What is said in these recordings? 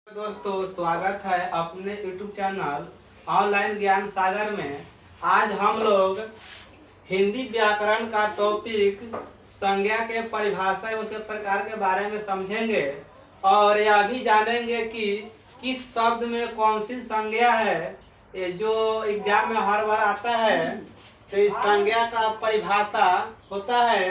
दोस्तों, स्वागत है अपने YouTube चैनल ऑनलाइन ज्ञान सागर में। आज हम लोग हिंदी व्याकरण का टॉपिक संज्ञा के परिभाषा एवं उसके प्रकार के बारे में समझेंगे और यह भी जानेंगे कि किस शब्द में कौन सी संज्ञा है। ये जो एग्जाम में हर बार आता है तो इस संज्ञा का परिभाषा होता है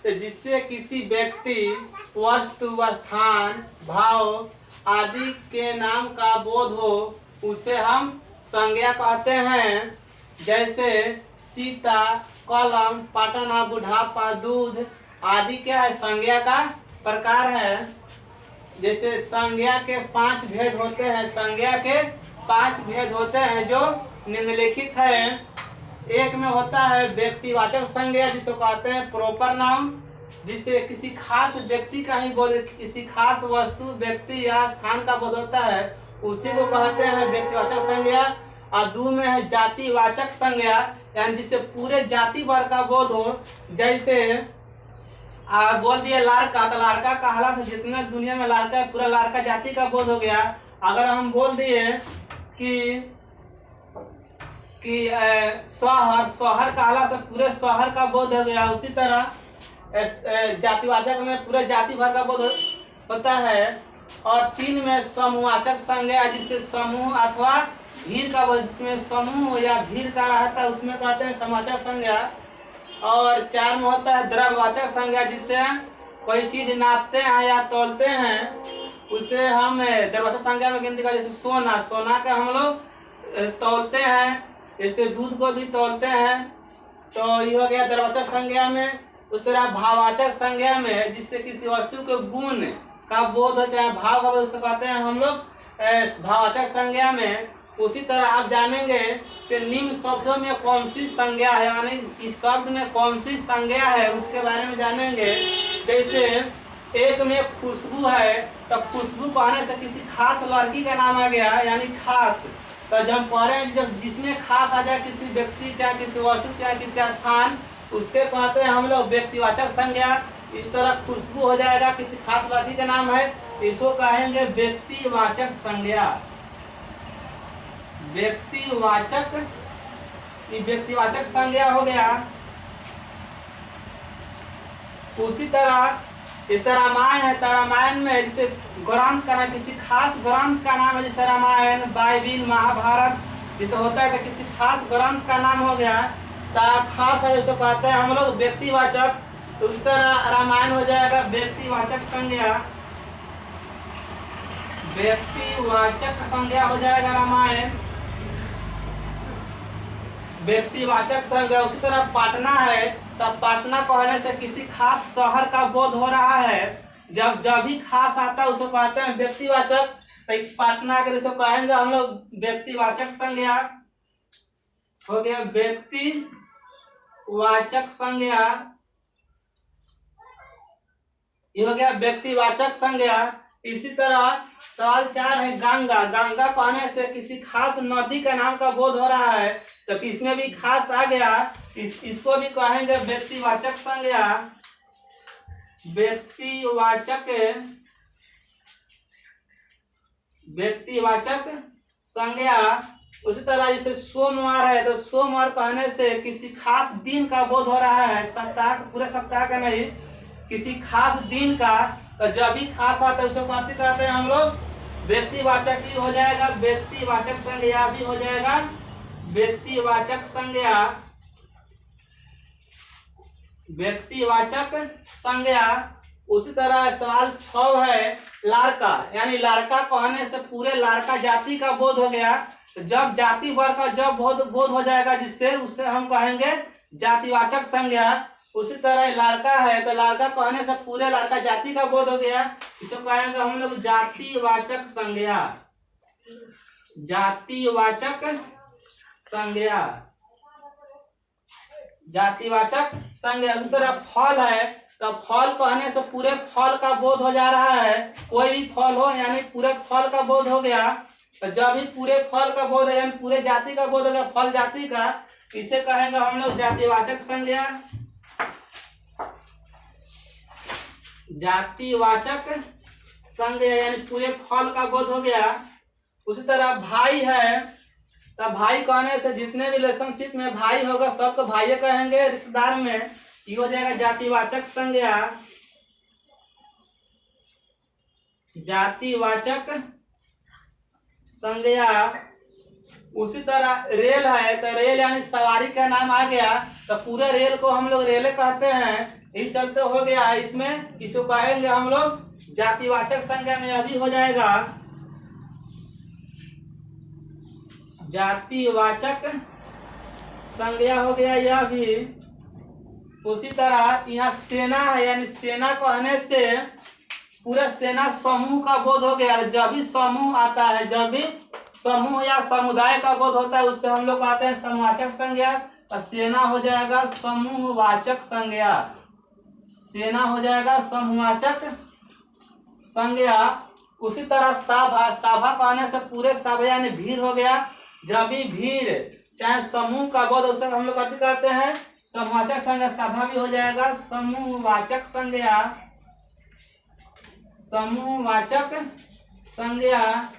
तो जिससे किसी व्यक्ति, वस्तु, स्थान, भाव आदि के नाम का बोध हो उसे हम संज्ञा कहते हैं। जैसे सीता, कलम, पटना, बुढ़ापा, दूध आदि क्या है, संज्ञा का प्रकार है। जैसे संज्ञा के 5 भेद होते हैं। संज्ञा के 5 भेद होते हैं जो निम्नलिखित है। एक में होता है व्यक्तिवाचक संज्ञा जिसको कहते हैं प्रॉपर नाउन, जिससे किसी खास व्यक्ति का ही बोध, किसी खास वस्तु, व्यक्ति या स्थान का बोध होता है, उसी को कहते हैं व्यक्तिवाचक संज्ञा। और 2 में है जातिवाचक संज्ञा, यानी जिससे पूरे जाति भर का बोध हो। जैसे बोल दिए लाड़का, तो लाड़का कहला से जितने दुनिया में लाड़का है पूरा लाड़का जाति का बोध हो गया। अगर हम बोल दिए कि शहर कहला से पूरे शहर का बोध हो गया। उसी तरह जातिवाचक में पूरे जाति भर का बोध होता है। और 3 में समूहवाचक संज्ञा, जिससे समूह अथवा भीड़ का बोध, जिसमें समूह या भीड़ का रहता है उसमें कहते हैं समूहवाचक संज्ञा। और 4 में होता है द्रव्यवाचक संज्ञा, जिससे कोई चीज नापते हैं या तौलते हैं उसे हम द्रव्यवाचक संज्ञा में गिनती करते हैं। जैसे सोना का हम लोग तौलते हैं, जैसे दूध को भी तौलते हैं, तो ये हो गया द्रव्यवाचक संज्ञा में। उस तरह भाववाचक संज्ञा में जिससे किसी वस्तु के गुण का बोध हो, चाहे भाव का बोध, उसको कहते हैं हम लोग भाववाचक संज्ञा में। उसी तरह आप जानेंगे कि निम्न शब्दों में कौन सी संज्ञा है, यानी इस शब्द में कौन सी संज्ञा है उसके बारे में जानेंगे। जैसे एक में खुशबू है, तो खुशबू कहने से किसी खास लड़की का नाम आ गया, यानी खास। तो जब पढ़ रहे हैं जब जिसमें खास आ जाए, किसी व्यक्ति, चाहे किसी वस्तु, चाहे किसी स्थान, उसके कहते हैं हम लोग व्यक्तिवाचक संज्ञा। इस तरह खुशबू हो जाएगा, किसी खास लड़की का नाम है, इसको कहेंगे व्यक्तिवाचक संज्ञा। व्यक्तिवाचक संज्ञा हो गया। उसी तरह जैसे रामायण है, तो रामायण में जैसे ग्रंथ का नाम, किसी खास ग्रंथ का नाम है, जैसे रामायण, बाइबिल, महाभारत जैसे होता है, तो किसी खास ग्रंथ का नाम हो गया, खास है उसको कहते हैं हम लोग व्यक्तिवाचक। उस तरह रामायण हो जाएगा व्यक्तिवाचक संज्ञा। व्यक्तिवाचक संज्ञा हो जाएगा रामायण, व्यक्तिवाचक संज्ञा। उसी तरह पटना है, तो पटना कहने से किसी खास शहर का बोध हो रहा है। जब भी खास आता है उसको कहते हैं व्यक्तिवाचक। तो पटना के जिसको कहेंगे हम लोग व्यक्तिवाचक संज्ञा हो गया। व्यक्तिवाचक संज्ञा ये हो गया व्यक्तिवाचक संज्ञा। इसी तरह सवाल 4 है गंगा। गंगा कहने से किसी खास नदी का नाम का बोध हो रहा है, तो इसमें भी खास आ गया, इसको भी कहेंगे व्यक्तिवाचक संज्ञा। व्यक्तिवाचक संज्ञा। उसी तरह जैसे सोमवार है, तो सोमवार कहने से किसी खास दिन का बोध हो रहा है, सप्ताह, पूरे सप्ताह का नहीं, किसी खास दिन का। तो जब भी खास आता है उसको कहते हैं हम लोग व्यक्तिवाचक ही हो जाएगा, व्यक्तिवाचक संज्ञा भी हो जाएगा, व्यक्तिवाचक संज्ञा। व्यक्तिवाचक संज्ञा। उसी तरह सवाल 6 है लाड़का, यानी लाड़का कहने से पूरे लाड़का जाति का बोध हो गया। तो जब जाति वर्ग का जब बोध हो जाएगा, जिससे उसे हम कहेंगे जातिवाचक संज्ञा। उसी तरह लड़का है, तो लड़का कहने से पूरे लड़का जाति का बोध हो गया, इसको कहेंगे हम लोग जातिवाचक संज्ञा। जातिवाचक संज्ञा, जातिवाचक संज्ञा। उसी तरह फल है, तो फल कहने से पूरे फल का बोध हो जा रहा है, कोई भी फल हो, यानी पूरे फल का बोध हो गया। तो जब भी पूरे फल का बोध है, यानी पूरे जाति का बोध हो गया, फल जाति का, इसे कहेंगे हम लोग जातिवाचक संज्ञा। जातिवाचक संज्ञा यानी पूरे फल का बोध हो गया। उसी तरह भाई है, तो भाई कहने से जितने भी रिलेशनशिप में भाई होगा सबको भाई कहेंगे रिश्तेदार में, ये हो जाएगा जातिवाचक संज्ञा, जातिवाचक संज्ञा। उसी तरह रेल है, तो रेल यानी सवारी का नाम आ गया, तो पूरे रेल को हम लोग रेल कहते हैं, इस चलते हो गया है इसमें, इसको कहेंगे हम लोग जातिवाचक संज्ञा में। अभी हो जाएगा जातिवाचक संज्ञा हो गया यह भी। उसी तरह यहाँ सेना है, यानी सेना कहने से पूरा सेना समूह का बोध हो गया। जब भी समूह आता है, जब भी समूह या समुदाय का बोध होता है, उससे हम लोग कहते हैं समूहवाचक संज्ञा। और सेना हो जाएगा समूहवाचक संज्ञा, सेना हो जाएगा समूहवाचक संज्ञा। उसी तरह सभा, सभा कहने से पूरे सभा यानी भीड़ हो गया। जब भी भीड़ चाहे समूह का बोध, उसे हम लोग कहते हैं समूहवाचक संज्ञा। सभा भी हो जाएगा समूहवाचक संज्ञा, समूहवाचक संज्ञा।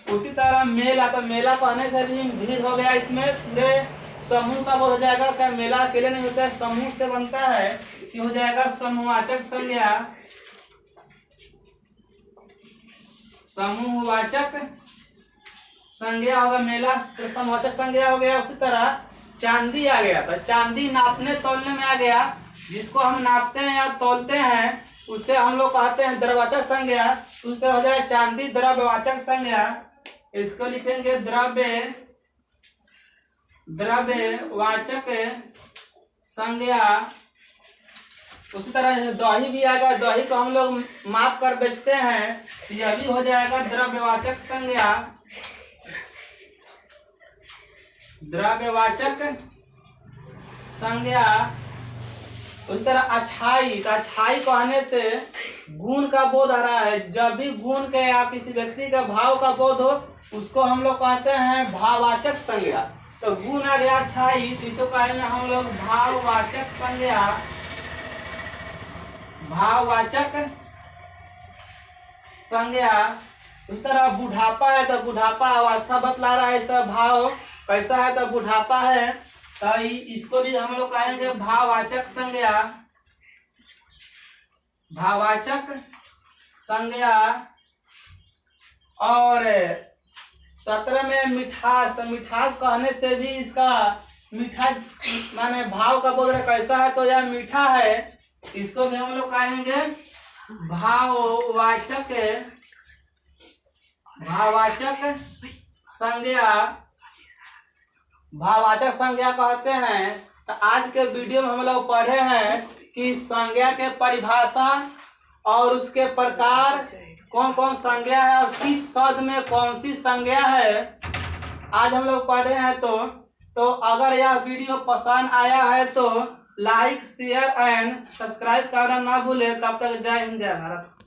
उसी तरह मेला, तो मेला कहने से भी भीड़ हो गया, इसमें पूरे समूह का बोध हो जाएगा। क्या मेला अकेले नहीं होता है, समूह से बनता है, ये हो जाएगा समूहवाचक संज्ञा, समूहवाचक संज्ञा होगा मेला, तो समूहवाचक संज्ञा हो गया। उसी तरह चांदी आ गया, तो चांदी नापने तोलने में आ गया, जिसको हम नापते हैं या तोलते हैं उसे हम लोग कहते हैं द्रव्यवाचक संज्ञा। उससे हो जाएगा चांदी द्रव्यवाचक संज्ञा, इसको लिखेंगे द्रव्यवाचक संज्ञा। उसी तरह दही भी आ गया, दही को हम लोग माप कर बेचते हैं, यह भी हो जाएगा द्रव्यवाचक संज्ञा, द्रव्यवाचक संज्ञा। उस तरह अच्छाई, तो अच्छाई कहने से गुण का बोध आ रहा है। जब भी गुण के या किसी व्यक्ति का भाव का बोध हो, उसको हम लोग कहते हैं भाववाचक संज्ञा। तो गुण आ गया अच्छाई, तो इसको कहेंगे हम लोग भाववाचक संज्ञा, भाववाचक संज्ञा। उस तरह बुढ़ापा है, तो बुढ़ापा अवस्था बतला रहा है, सब भाव कैसा है, तो बुढ़ापा है, तो इसको भी हम लोग कहेंगे भाववाचक संज्ञा, भाववाचक संज्ञा। और 17 में मिठास, तो मिठास कहने से भी इसका मीठा माने भाव का बोध रहा कैसा है, तो यह मीठा है, इसको भी हम लोग कहेंगे भाववाचक, भाववाचक संज्ञा, भाववाचक संज्ञा कहते हैं। तो आज के वीडियो में हम लोग पढ़े हैं कि संज्ञा के परिभाषा और उसके प्रकार, कौन कौन संज्ञा है और किस शब्द में कौन सी संज्ञा है, आज हम लोग पढ़े हैं। तो अगर यह वीडियो पसंद आया है तो लाइक शेयर एंड सब्सक्राइब करना ना भूले। तब तक जय हिंद जय भारत।